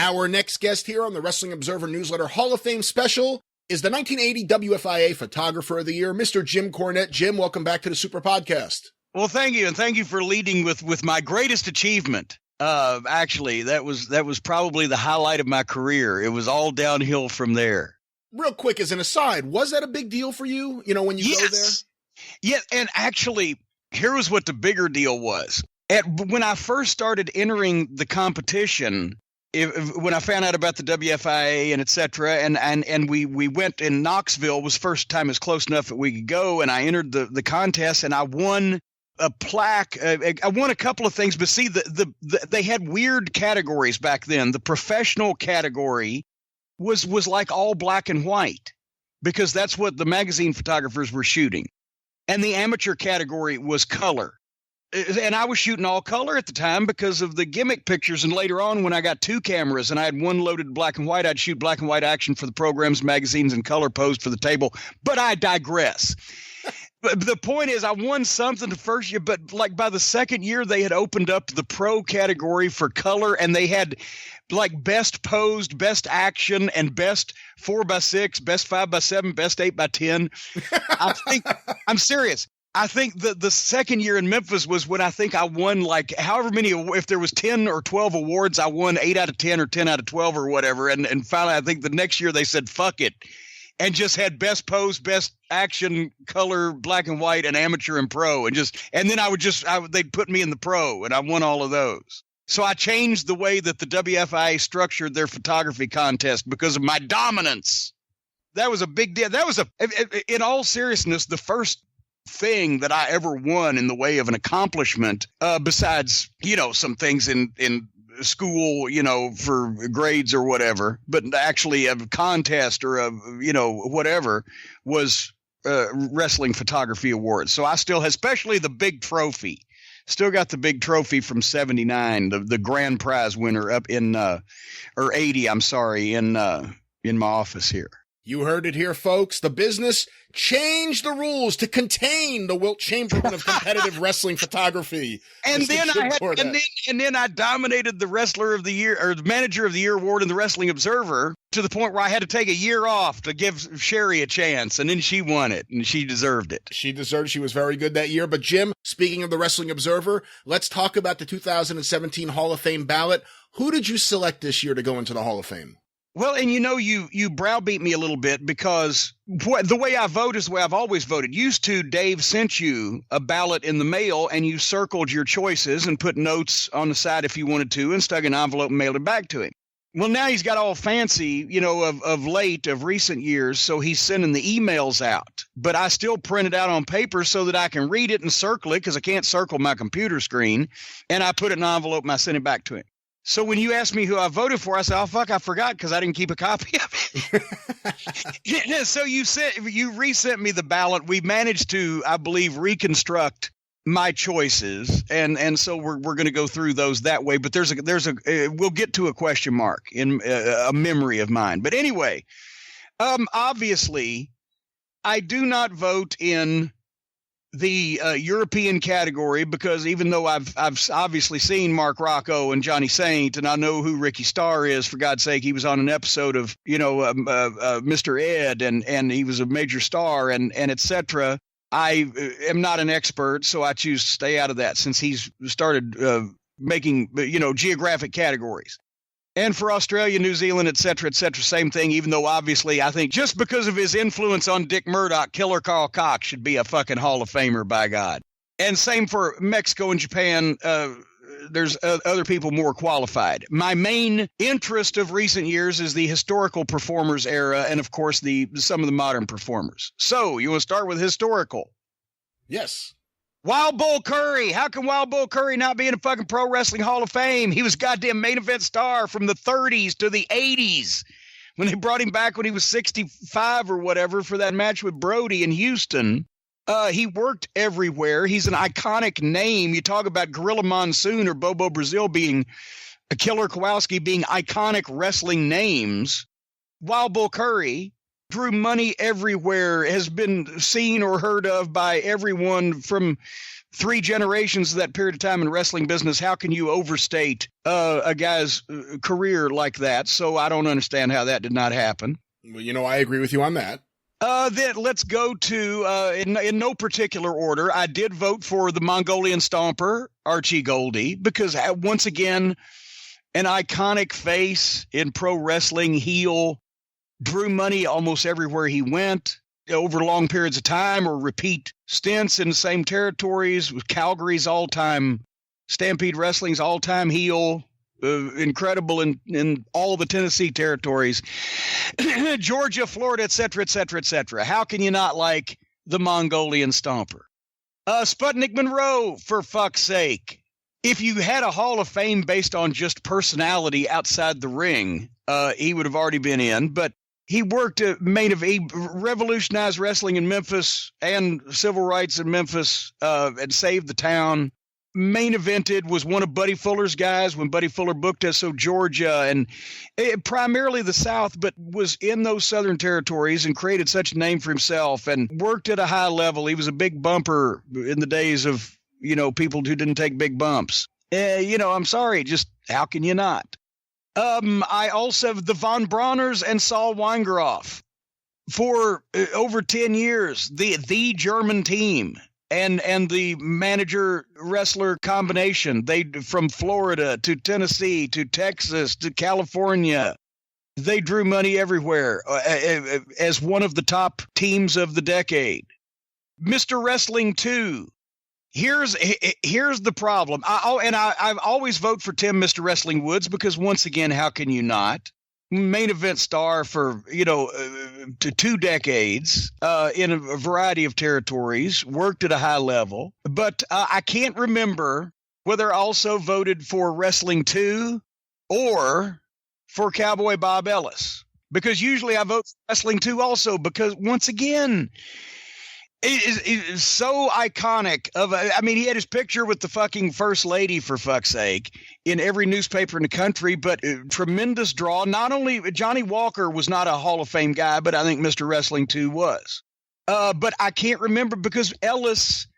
Our next guest here on the Wrestling Observer Newsletter Hall of Fame special is the 1980 WFIA Photographer of the Year, Mr. Jim Cornette. Jim, welcome back to the Super Podcast. Well, thank you, and thank you for leading with my greatest achievement. Actually, that was probably the highlight of my career. It was all downhill from there. Real quick, as an aside, was that a big deal for you, when you go there? Yeah, and actually, here was what the bigger deal was. When I first started entering the competition, when I found out about the WFIA and et cetera, and we went in Knoxville, was the first time it was close enough that we could go, and I entered the contest, and I won a plaque. I won a couple of things, but see, they had weird categories back then. The professional category was like all black and white, because that's what the magazine photographers were shooting. And the amateur category was color. And I was shooting all color at the time because of the gimmick pictures. And later on, when I got two cameras and I had one loaded black and white, I'd shoot black and white action for the programs, magazines, and color posed for the table. But I digress. But the point is, I won something the first year, but like by the second year, they had opened up the pro category for color, and they had like best posed, best action, and best 4x6, best 5x7, best 8x10. I'm serious. I think the second year in Memphis was when I think I won like however many, if there was 10 or 12 awards, I won 8 out of 10 or 10 out of 12 or whatever. And finally, I think the next year they said, fuck it, and just had best pose, best action, color, black and white, and amateur and pro. And then they'd put me in the pro, and I won all of those. So I changed the way that the WFIA structured their photography contest because of my dominance. That was a big deal. That was in all seriousness, the first thing that I ever won in the way of an accomplishment, besides, some things in school, for grades or whatever, but actually a contest or whatever, was Wrestling Photography Awards. So I still, especially the big trophy, still got the big trophy from 79, the grand prize winner up in, or 80, I'm sorry, in my office here. You heard it here, folks. The business changed the rules to contain the Wilt Chamberlain of competitive wrestling photography. And then I dominated the Wrestler of the Year, or the Manager of the Year award in the Wrestling Observer, to the point where I had to take a year off to give Sherry a chance, and then she won it, and she deserved it. She was very good that year. But Jim, speaking of the Wrestling Observer, let's talk about the 2017 Hall of Fame ballot. Who did you select this year to go into the Hall of Fame? Well, and you browbeat me a little bit because the way I vote is the way I've always voted. Used to, Dave sent you a ballot in the mail and you circled your choices and put notes on the side if you wanted to and stuck an envelope and mailed it back to him. Well, now he's got all fancy, of recent years, so he's sending the emails out. But I still print it out on paper so that I can read it and circle it because I can't circle my computer screen. And I put it in an envelope and I send it back to him. So when you asked me who I voted for, I said, oh, fuck, I forgot because I didn't keep a copy of it. So you resent me the ballot. We managed to, I believe, reconstruct my choices. And so we're going to go through those that way. But we'll get to a question mark in a memory of mine. But anyway, obviously, I do not vote in the European category because even though I've obviously seen Mark Rocco and Johnny Saint, and I know who Ricky Starr is, for God's sake, he was on an episode of Mr. Ed, and he was a major star, and et cetera. I am not an expert, so I choose to stay out of that since he's started making geographic categories. And for Australia, New Zealand, et cetera, same thing, even though obviously I think just because of his influence on Dick Murdoch, Killer Carl Cox should be a fucking Hall of Famer, by God. And same for Mexico and Japan. There's other people more qualified. My main interest of recent years is the historical performers era and, of course, some of the modern performers. So you want to start with historical? Yes. Wild Bull Curry. How can Wild Bull Curry not be in a fucking Pro Wrestling Hall of Fame? He was goddamn main event star from the 30s to the 80s when they brought him back when he was 65 or whatever for that match with Brody in Houston. He worked everywhere. He's an iconic name. You talk about Gorilla Monsoon or Bobo Brazil being Killer Kowalski being iconic wrestling names. Wild Bull Curry drew money everywhere, has been seen or heard of by everyone from 3 generations of that period of time in wrestling business. How can you overstate a guy's career like that? So I don't understand how that did not happen. Well, I agree with you on that. Then let's go to, in no particular order, I did vote for the Mongolian Stomper, Archie Goldie, because once again, an iconic face in pro wrestling, heel, drew money almost everywhere he went over long periods of time or repeat stints in the same territories. With Calgary's all-time, Stampede Wrestling's all-time heel, incredible in all the Tennessee territories, Georgia, Florida, et cetera, et cetera, et cetera. How can you not like the Mongolian Stomper? Sputnik Monroe, for fuck's sake. If you had a Hall of Fame based on just personality outside the ring, he would have already been in, but he worked he revolutionized wrestling in Memphis and civil rights in Memphis, and saved the town. Main evented, was one of Buddy Fuller's guys when Buddy Fuller booked us, so Georgia and primarily the South, but was in those southern territories and created such a name for himself and worked at a high level. He was a big bumper in the days of, people who didn't take big bumps. I'm sorry, just how can you not? I also have the Von Brauners and Saul Weingroff for over 10 years, the German team and the manager wrestler combination. They from Florida to Tennessee to Texas to California. They drew money everywhere as one of the top teams of the decade. Mr. Wrestling 2. Here's the problem. I've always vote for Tim Mr. Wrestling Woods because once again, how can you not? Main event star for 2 decades in a variety of territories, worked at a high level. But I can't remember whether I also voted for Wrestling 2 or for Cowboy Bob Ellis, because usually I vote for Wrestling 2 also because once again, it is so iconic. He had his picture with the fucking first lady, for fuck's sake, in every newspaper in the country, but tremendous draw. Not only Johnny Walker was not a Hall of Fame guy, but I think Mr. Wrestling 2 was. But I can't remember because Ellis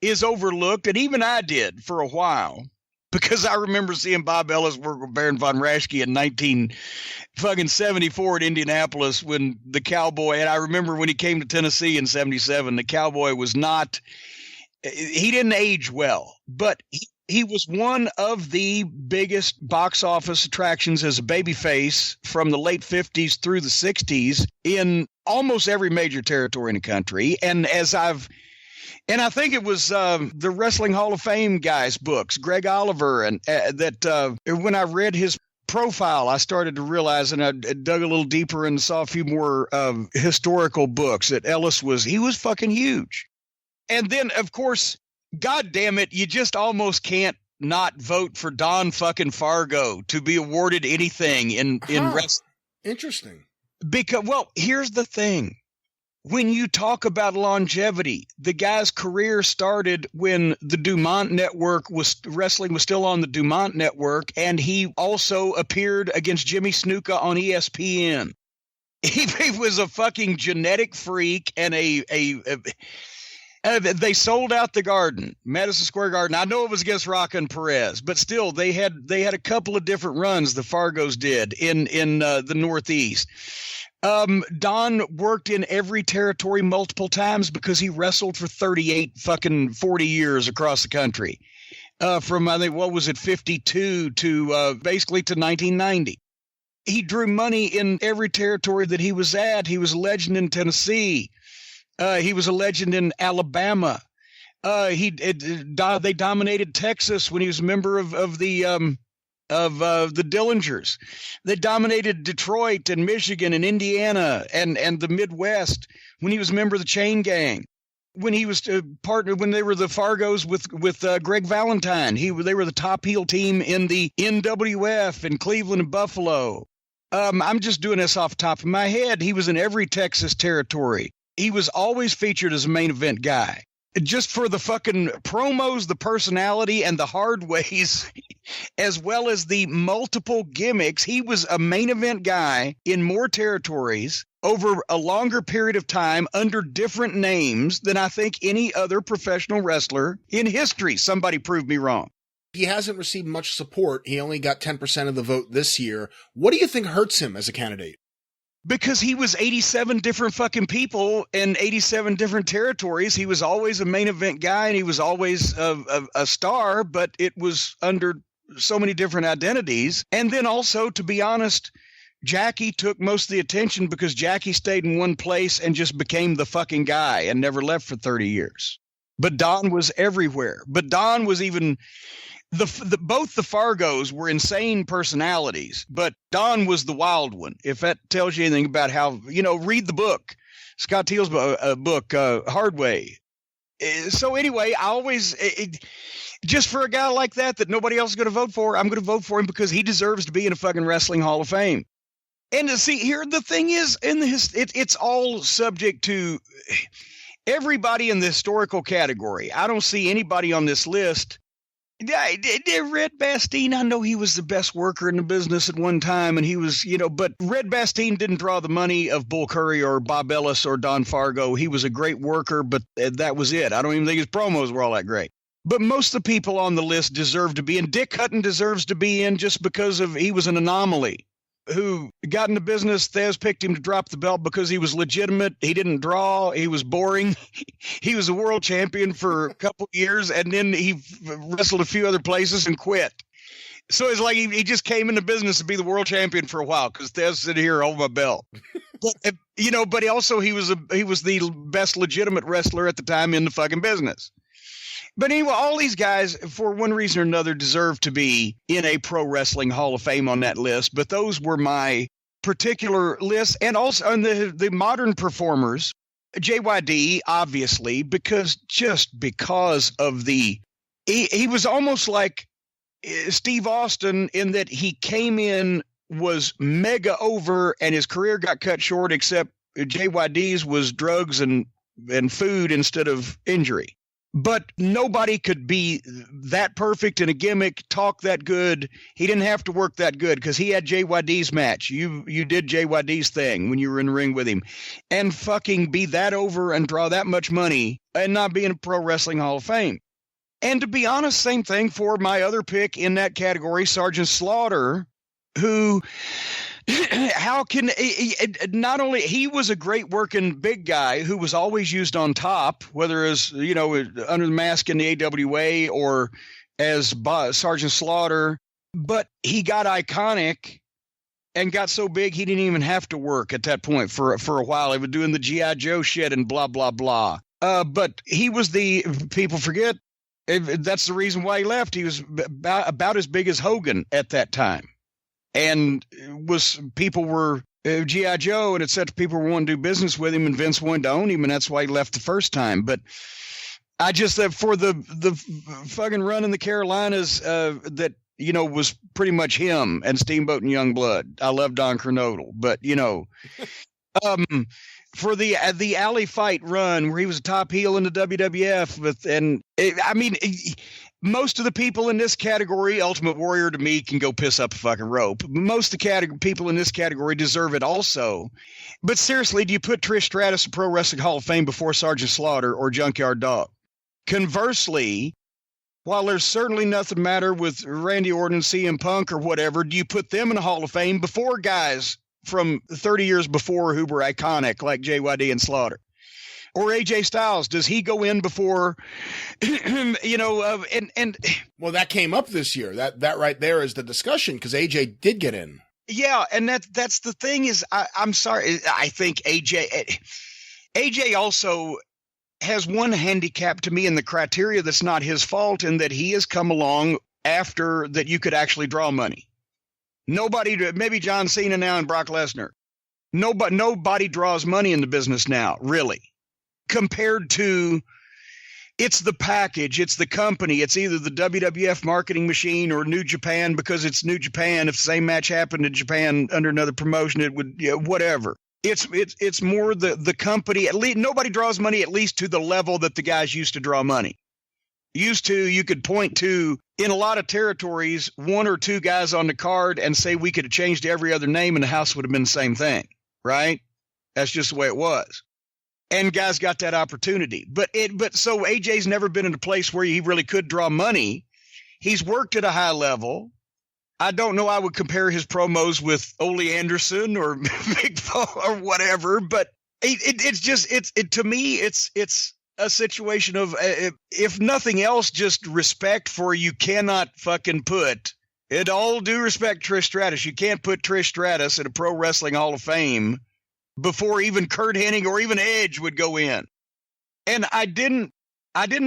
is overlooked, and even I did for a while, because I remember seeing Bob Ellis work with Baron von Raschke in 1974 at Indianapolis when the Cowboy, and I remember when he came to Tennessee in 77, the Cowboy was not, he didn't age well, but he was one of the biggest box office attractions as a babyface from the late 50s through the 60s in almost every major territory in the country. And I think it was the Wrestling Hall of Fame guys' books, Greg Oliver, and that when I read his profile, I started to realize, and I dug a little deeper and saw a few more historical books, that Ellis was fucking huge. And then, of course, God damn it, you just almost can't not vote for Don fucking Fargo to be awarded anything in wrestling. Interesting. Because, well, here's the thing. When you talk about longevity, the guy's career started when the Dumont Network wrestling was still on the Dumont Network, and he also appeared against Jimmy Snuka on ESPN. He was a fucking genetic freak and they sold out the Garden, Madison Square Garden. I know it was against Rocca and Perez, but still they had a couple of different runs the Fargos did in the Northeast. Don worked in every territory multiple times because he wrestled for 40 years across the country. From, I think, 52 to basically to 1990. He drew money in every territory that he was at. He was a legend in Tennessee. He was a legend in Alabama. They dominated Texas when he was a member of the Dillingers. They dominated Detroit and Michigan and Indiana and the Midwest when he was a member of the Chain Gang. When he was partnered, when they were the Fargos with Greg Valentine, they were the top heel team in the NWF in Cleveland and Buffalo. I'm just doing this off the top of my head. He was in every Texas territory. He was always featured as a main event guy. just for the fucking promos, the personality, and the hard ways, as well as the multiple gimmicks. He was a main event guy in more territories over a longer period of time under different names than I think any other professional wrestler in history. Somebody prove me wrong. He hasn't received much support. He only got 10% of the vote this year. What do you think hurts him as a candidate? Because he was 87 different fucking people in 87 different territories. He was always a main event guy, and he was always a star, but it was under so many different identities. And then also, to be honest, Jackie took most of the attention because Jackie stayed in one place and just became the fucking guy and never left for 30 years. But Don was everywhere. But Don was even... both the Fargos were insane personalities, but Don was the wild one. If that tells you anything about how, read the book, Scott Teal's book, Hard Way. So anyway, I always, just for a guy like that nobody else is going to vote for, I'm going to vote for him because he deserves to be in a fucking wrestling Hall of Fame. And to see here, the thing is, it's all subject to everybody in the historical category. I don't see anybody on this list. Red Bastien, I know he was the best worker in the business at one time, and he was, but Red Bastien didn't draw the money of Bull Curry or Bob Ellis or Don Fargo. He was a great worker, but that was it. I don't even think his promos were all that great. But most of the people on the list deserve to be in. Dick Hutton deserves to be in just because he was an anomaly who got into business. Thez picked him to drop the belt because he was legitimate. He didn't draw. He was boring. He was a world champion for a couple years, and then he wrestled a few other places and quit. So it's like he just came into business to be the world champion for a while because Thez said, "Here, hold my belt." But he was the best legitimate wrestler at the time in the fucking business. But anyway, all these guys, for one reason or another, deserve to be in a pro wrestling Hall of Fame on that list. But those were my particular lists. And also on the modern performers, JYD, obviously, because of he was almost like Steve Austin in that he came in, was mega over, and his career got cut short, except JYD's was drugs and food instead of injury. But nobody could be that perfect in a gimmick, talk that good. He didn't have to work that good because he had JYD's match. You did JYD's thing when you were in the ring with him. And fucking be that over and draw that much money and not be in a Pro Wrestling Hall of Fame. And to be honest, same thing for my other pick in that category, Sergeant Slaughter, who... not only he was a great working big guy who was always used on top, whether as under the mask in the AWA or as Sergeant Slaughter, but he got iconic and got so big he didn't even have to work at that point for a while. He was doing the G.I. Joe shit and blah blah blah. But he was people forget that's the reason why he left. He was about as big as Hogan at that time. And people were G.I. Joe, and it said people were wanting to do business with him, and Vince wanted to own him, and that's why he left the first time. But I just for the fucking run in the Carolinas that was pretty much him and Steamboat and Youngblood. I love Don Kernodle, but for the alley fight run where he was a top heel in the WWF, most of the people in this category, Ultimate Warrior to me can go piss up a fucking rope. Most of the people in this category deserve it also. But seriously, do you put Trish Stratus in Pro Wrestling Hall of Fame before Sergeant Slaughter or Junkyard Dog? Conversely, while there's certainly nothing matter with Randy Orton, CM Punk or whatever, do you put them in the Hall of Fame before guys from 30 years before who were iconic like JYD and Slaughter? Or AJ Styles, does he go in before, and well, that came up this year. That right there is the discussion because AJ did get in. Yeah, and that's the thing is, I'm sorry, I think AJ also has one handicap to me in the criteria that's not his fault, in that he has come along after that you could actually draw money. Nobody, maybe John Cena now and Brock Lesnar. Nobody draws money in the business now, really. Compared to, it's the package, it's the company, it's either the WWF marketing machine or New Japan because it's New Japan. If the same match happened in Japan under another promotion, it would, whatever. It's more the company. At least nobody draws money, at least to the level that the guys used to draw money. Used to, you could point to, in a lot of territories, one or two guys on the card and say we could have changed every other name and the house would have been the same thing, right? That's just the way it was. And guys got that opportunity. But so AJ's never been in a place where he really could draw money. He's worked at a high level. I don't know. I would compare his promos with Ole Anderson or Big Fo or whatever, but to me, it's a situation of, if nothing else, just respect for, you cannot fucking put, in all due respect, Trish Stratus, you can't put Trish Stratus in a Pro Wrestling Hall of Fame before even Kurt Hennig or even Edge would go in. And I didn't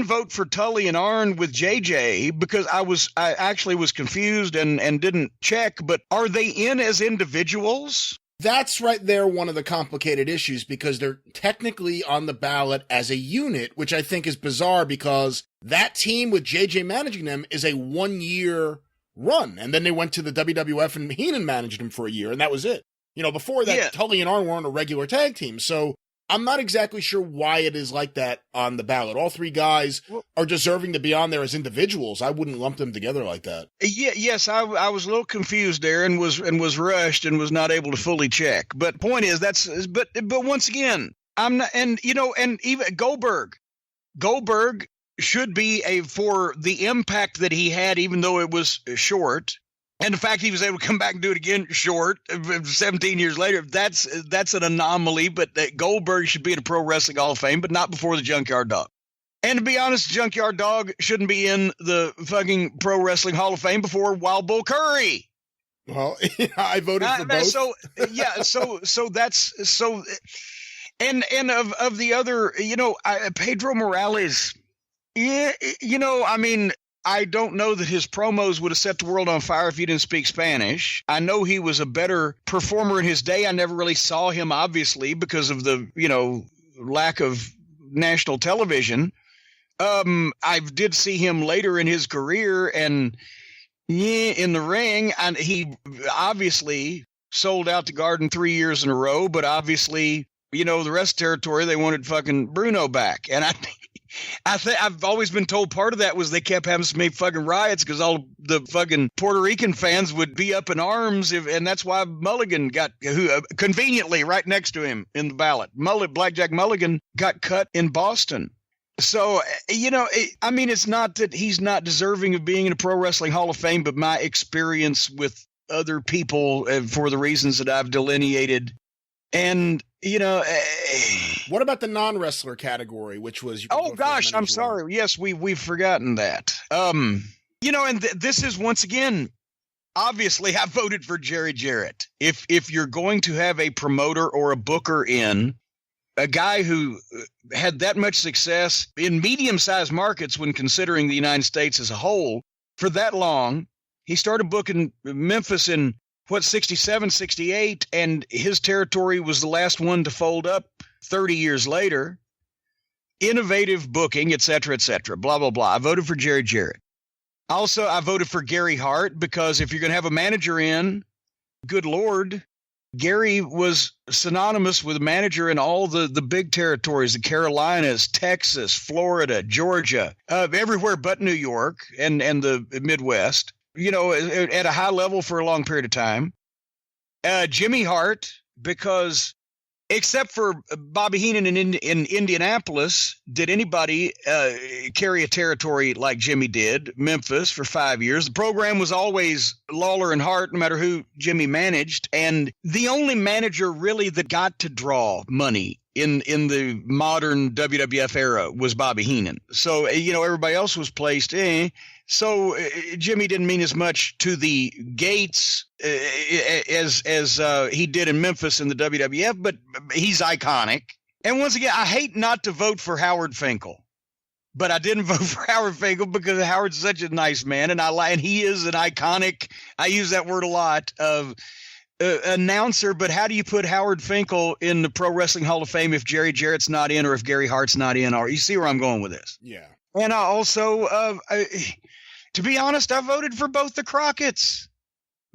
vote for Tully and Arn with JJ because I actually was confused and didn't check, but are they in as individuals? That's right there one of the complicated issues, because they're technically on the ballot as a unit, which I think is bizarre because that team with JJ managing them is a 1-year run. And then they went to the WWF and Heenan managed them for a year, and that was it. You know, before that, yeah, Tully and Arn weren't a regular tag team. So I'm not exactly sure why it is like that on the ballot. All three guys are deserving to be on there as individuals. I wouldn't lump them together like that. Yeah, yes, I was a little confused there and was rushed and was not able to fully check. But point is, but once again, I'm not, and even Goldberg should be for the impact that he had, even though it was short. And the fact he was able to come back and do it again short, 17 years later, that's an anomaly. But that Goldberg should be in a Pro Wrestling Hall of Fame, but not before the Junkyard Dog. And to be honest, Junkyard Dog shouldn't be in the fucking Pro Wrestling Hall of Fame before Wild Bull Curry. Well, I voted for both. So yeah, so that's so. And of the other, Pedro Morales. Yeah, I mean, I don't know that his promos would have set the world on fire if he didn't speak Spanish. I know he was a better performer in his day. I never really saw him, obviously, because of the, lack of national television. I did see him later in his career and in the ring, and he obviously sold out the Garden 3 years in a row, but obviously, the rest of the territory, they wanted fucking Bruno back. And I've always been told part of that was they kept having so many fucking riots because all the fucking Puerto Rican fans would be up in arms, and that's why Mulligan got conveniently right next to him in the ballot. Blackjack Mulligan got cut in Boston. So, it's not that he's not deserving of being in a Pro Wrestling Hall of Fame, but my experience with other people, for the reasons that I've delineated, and what about the non-wrestler category, which was? Oh gosh, I'm sorry. Yes, we've forgotten that. And this is once again, obviously, I voted for Jerry Jarrett. If you're going to have a promoter or a booker in, a guy who had that much success in medium-sized markets when considering the United States as a whole for that long, he started booking Memphis in 67, 68, and his territory was the last one to fold up 30 years later. Innovative booking, et cetera, blah, blah, blah. I voted for Jerry Jarrett. Also, I voted for Gary Hart because if you're going to have a manager in, good Lord, Gary was synonymous with a manager in all the big territories, the Carolinas, Texas, Florida, Georgia, everywhere but New York and the Midwest. At a high level for a long period of time. Jimmy Hart, because except for Bobby Heenan in Indianapolis, did anybody carry a territory like Jimmy did? Memphis for 5 years. The program was always Lawler and Hart, no matter who Jimmy managed. And the only manager really that got to draw money in the modern WWF era was Bobby Heenan. So, everybody else was placed So Jimmy didn't mean as much to the gates as he did in Memphis in the WWF, but he's iconic. And once again, I hate not to vote for Howard Finkel, but I didn't vote for Howard Finkel because Howard's such a nice man, and he is an iconic. I use that word a lot of announcer. But how do you put Howard Finkel in the Pro Wrestling Hall of Fame if Jerry Jarrett's not in, or if Gary Hart's not in? Or you see where I'm going with this? Yeah. And I also. To be honest, I voted for both the Crockett's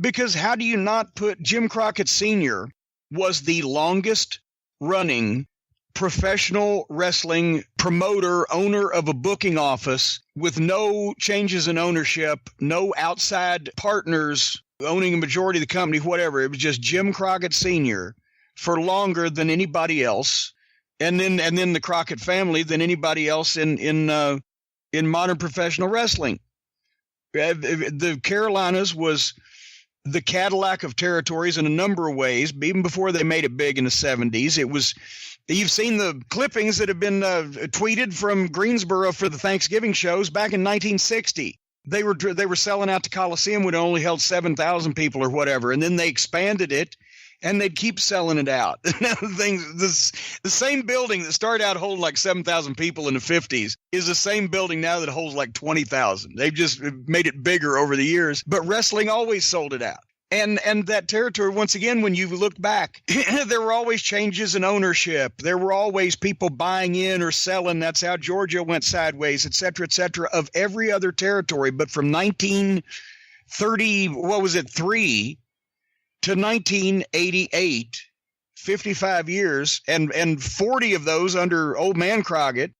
because how do you not put Jim Crockett Sr., was the longest running professional wrestling promoter, owner of a booking office with no changes in ownership, no outside partners owning a majority of the company, whatever. It was just Jim Crockett Sr. for longer than anybody else. And then the Crockett family than anybody else in modern professional wrestling. The Carolinas was the Cadillac of territories in a number of ways, even before they made it big in the 70s. It was, you've seen the clippings that have been tweeted from Greensboro for the Thanksgiving shows back in 1960. They were selling out the Coliseum when it only held 7,000 people or whatever, and then they expanded it, and they'd keep selling it out. Now the same building that started out holding like 7,000 people in the 50s is the same building now that holds like 20,000. They've just made it bigger over the years, but wrestling always sold it out. And that territory, once again, when you look back, there were always changes in ownership. There were always people buying in or selling. That's how Georgia went sideways, et cetera, of every other territory. But from 1933 to 1988, 55 years, and 40 of those under old man Crockett,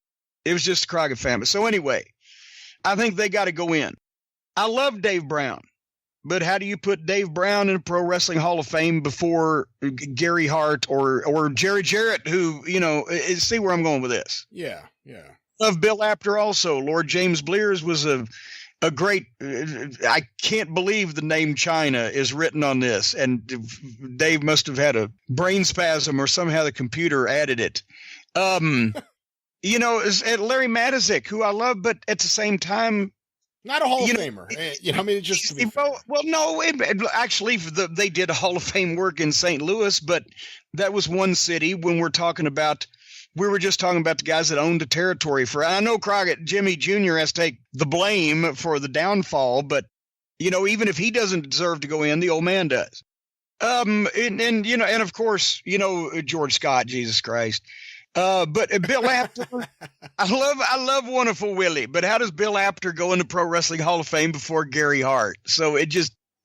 it was just the Crockett family. So anyway, I think they got to go in. I love Dave Brown. But how do you put Dave Brown in a Pro Wrestling Hall of Fame before Gary Hart or Jerry Jarrett, who, see where I'm going with this? Yeah. Love Bill Apter also. Lord James Blears was a great, I can't believe the name China is written on this. And Dave must have had a brain spasm or somehow the computer added it. Larry Matazik, who I love, but at the same time, not a Hall of Famer. Just to be actually, they did a Hall of Fame work in St. Louis, but that was one city. When we were just talking about the guys that owned the territory I know Crockett, Jimmy Jr. has to take the blame for the downfall, but, even if he doesn't deserve to go in, the old man does. And of course, George Scott, Jesus Christ. But Bill Apter, I love Wonderful Willie, but how does Bill Apter go into Pro Wrestling Hall of Fame before Gary Hart? So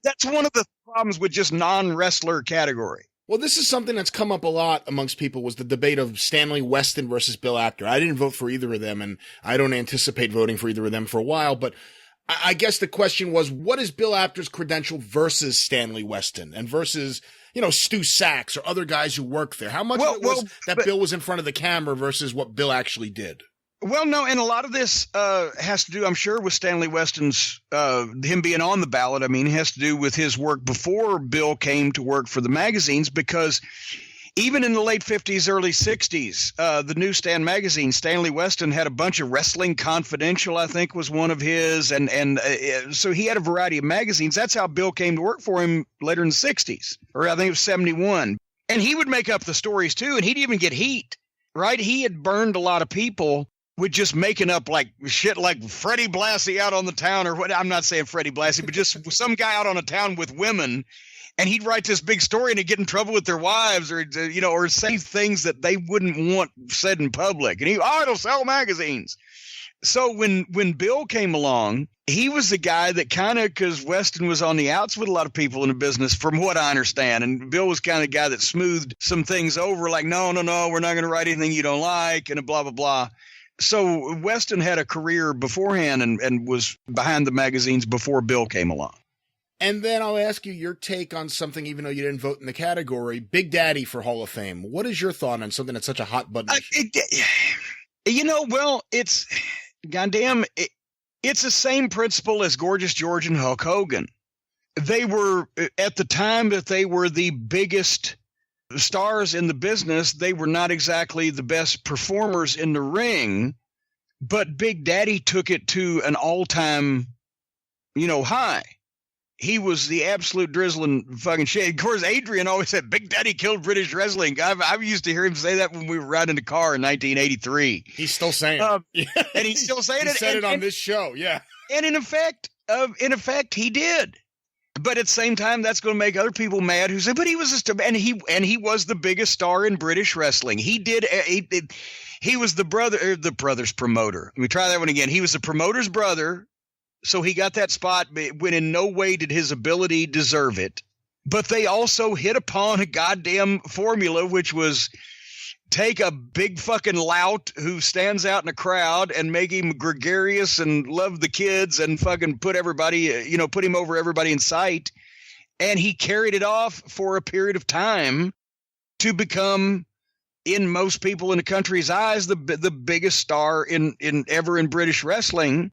that's one of the problems with just non-wrestler category. Well, this is something that's come up a lot amongst people, was the debate of Stanley Weston versus Bill Apter. I didn't vote for either of them, and I don't anticipate voting for either of them for a while, but I guess the question was, what is Bill Apter's credential versus Stanley Weston and versus, Stu Sachs or other guys who work there? How much of it was that Bill was in front of the camera versus what Bill actually did? Well, no, and a lot of this has to do, I'm sure, with Stanley Weston's, him being on the ballot. I mean, it has to do with his work before Bill came to work for the magazines, because even in the late 50s, early 60s, the newsstand magazine, Stanley Weston had a bunch of Wrestling Confidential, I think was one of his. And so he had a variety of magazines. That's how Bill came to work for him later in the 60s, or I think it was 71. And he would make up the stories too. And he'd even get heat, right? He had burned a lot of people with just making up like shit like Freddie Blassie out on the town, or what. I'm not saying Freddie Blassie, but just some guy out on a town with women. And he'd write this big story and he'd get in trouble with their wives, or say things that they wouldn't want said in public. And it'll sell magazines. So when Bill came along, he was the guy that kind of, because Weston was on the outs with a lot of people in the business, from what I understand. And Bill was kind of the guy that smoothed some things over, like, no, we're not going to write anything you don't like, and blah, blah, blah. So Weston had a career beforehand and was behind the magazines before Bill came along. And then I'll ask you your take on something, even though you didn't vote in the category, Big Daddy for Hall of Fame. What is your thought on something that's such a hot button issue? It's goddamn, it's the same principle as Gorgeous George and Hulk Hogan. They were, at the time that they were the biggest stars in the business, they were not exactly the best performers in the ring, but Big Daddy took it to an all-time, high. He was the absolute drizzling fucking shit. Of course, Adrian always said, Big Daddy killed British wrestling. I used to hear him say that when we were riding in the car in 1983. He's still saying it. And he's still saying it. He said it on this show, yeah. And in effect, he did. But at the same time, that's going to make other people mad who say, but he was just and he was the biggest star in British wrestling. He was the brother's promoter. Let me try that one again. He was the promoter's brother. So he got that spot when in no way did his ability deserve it. But they also hit upon a goddamn formula, which was take a big fucking lout who stands out in a crowd and make him gregarious and love the kids and fucking put him over everybody in sight. And he carried it off for a period of time to become, in most people in the country's eyes, the biggest star in ever in British wrestling.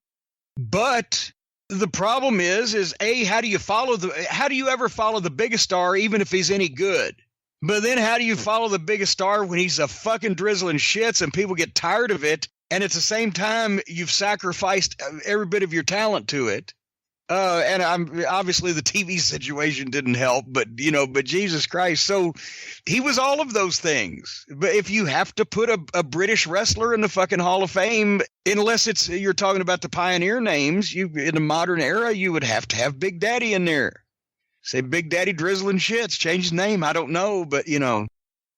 But the problem is how do you ever follow the biggest star, even if he's any good? But then how do you follow the biggest star when he's a fucking drizzling shits and people get tired of it? And at the same time, you've sacrificed every bit of your talent to it. And obviously the TV situation didn't help, but Jesus Christ. So he was all of those things. But if you have to put a British wrestler in the fucking Hall of Fame, unless you're talking about the pioneer names, in the modern era, you would have to have Big Daddy in there. Say Big Daddy Drizzling Shits, change his name. I don't know, but Well,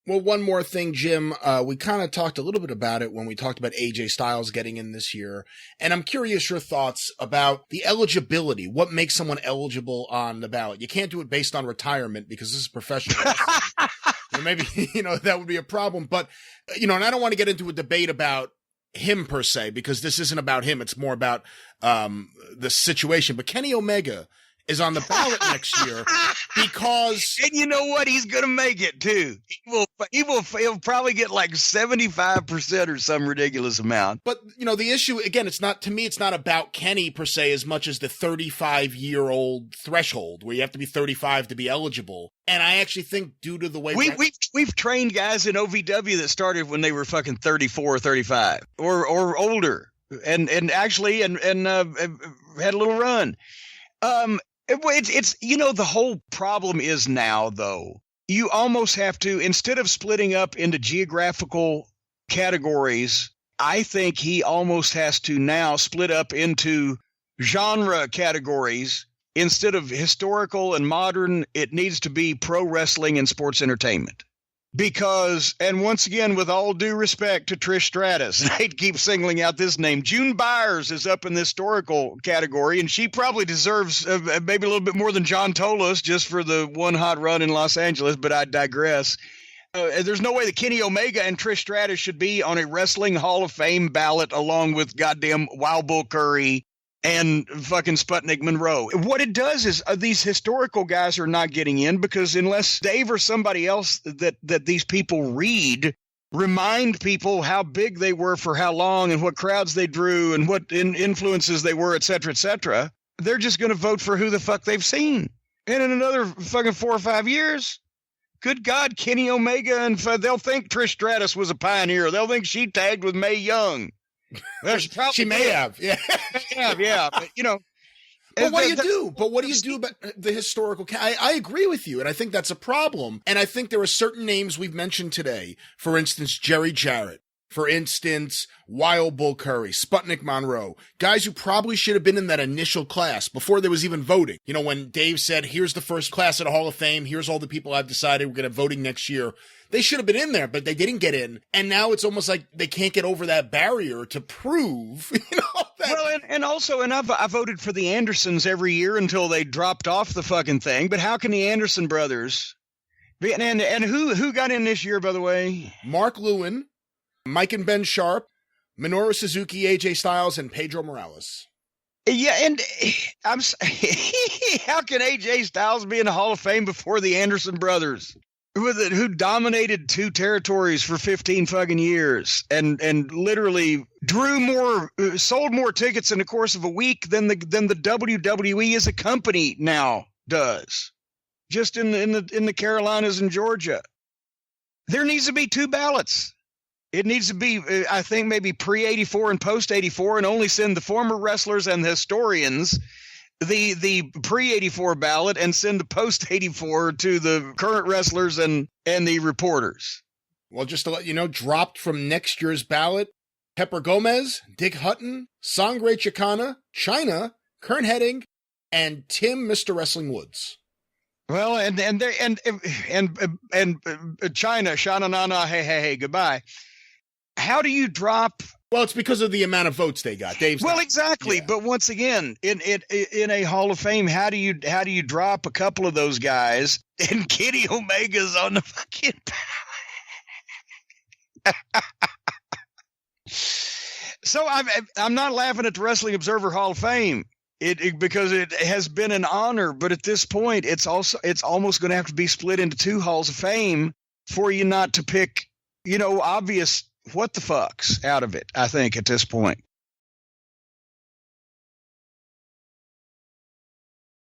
one more thing, Jim. We kind of talked a little bit about it when we talked about AJ Styles getting in this year. And I'm curious your thoughts about the eligibility. What makes someone eligible on the ballot? You can't do it based on retirement because this is professional wrestling. Maybe, that would be a problem. But, and I don't want to get into a debate about him per se, because this isn't about him. It's more about the situation. But Kenny Omega is on the ballot next year because, and you know what? He's going to make it too. He'll probably get like 75% or some ridiculous amount. But the issue again, it's not about Kenny per se as much as the 35-year-old threshold where you have to be 35 to be eligible. And I actually think due to the way we've trained guys in OVW that started when they were fucking 34 or 35 or older and actually had a little run. It's the whole problem is now, though, you almost have to, instead of splitting up into geographical categories, I think he almost has to now split up into genre categories. Instead of historical and modern, it needs to be pro wrestling and sports entertainment. Because, and once again, with all due respect to Trish Stratus, I hate to keep singling out this name, June Byers is up in the historical category, and she probably deserves maybe a little bit more than John Tolos just for the one hot run in Los Angeles, but I digress. There's no way that Kenny Omega and Trish Stratus should be on a Wrestling Hall of Fame ballot along with goddamn Wild Bull Curry and fucking Sputnik Monroe. What it does is these historical guys are not getting in because unless Dave or somebody else that these people remind people how big they were for how long and what crowds they drew and what influences they were, et cetera, they're just going to vote for who the fuck they've seen. And in another fucking 4 or 5 years, good God, Kenny Omega, and they'll think Trish Stratus was a pioneer. They'll think she tagged with Mae Young. Well, she may have, yeah. Yeah, but But what do you do? But what do you do about the historical? I agree with you, and I think that's a problem. And I think there are certain names we've mentioned today. For instance, Jerry Jarrett. For instance, Wild Bull Curry, Sputnik Monroe, guys who probably should have been in that initial class before there was even voting. When Dave said, here's the first class at the Hall of Fame, here's all the people I've decided we're going to voting next year. They should have been in there, but they didn't get in. And now it's almost like they can't get over that barrier to prove, that. Well, and also, I voted for the Andersons every year until they dropped off the fucking thing. But how can the Anderson brothers be, and who got in this year, by the way? Mark Lewin, Mike and Ben Sharp, Minoru Suzuki, AJ Styles, and Pedro Morales. Yeah, and how can AJ Styles be in the Hall of Fame before the Anderson brothers, who dominated 2 territories for 15 fucking years and literally sold more tickets in the course of a week than the WWE as a company now does, just in the Carolinas and Georgia. There needs to be 2 ballots. It needs to be, I think, maybe pre-84 and post-84, and only send the former wrestlers and the historians the pre-84 ballot and send the post-84 to the current wrestlers and the reporters. Well, just to let you know, dropped from next year's ballot, Pepper Gomez, Dick Hutton, Sangre Chicana, China, Kern Hedding, and Tim Mr. Wrestling Woods. Well, and China, Shana Nana, hey, goodbye. How do you drop Well, it's because of the amount of votes they got. Dave's well, not- exactly. yeah. But once again, in a Hall of Fame, how do you drop a couple of those guys and Kenny Omega's on the fucking So I'm not laughing at the Wrestling Observer Hall of Fame because it has been an honor, but at this point it's almost going to have to be split into two Halls of Fame for you not to pick, obvious what the fucks out of it, I think, at this point.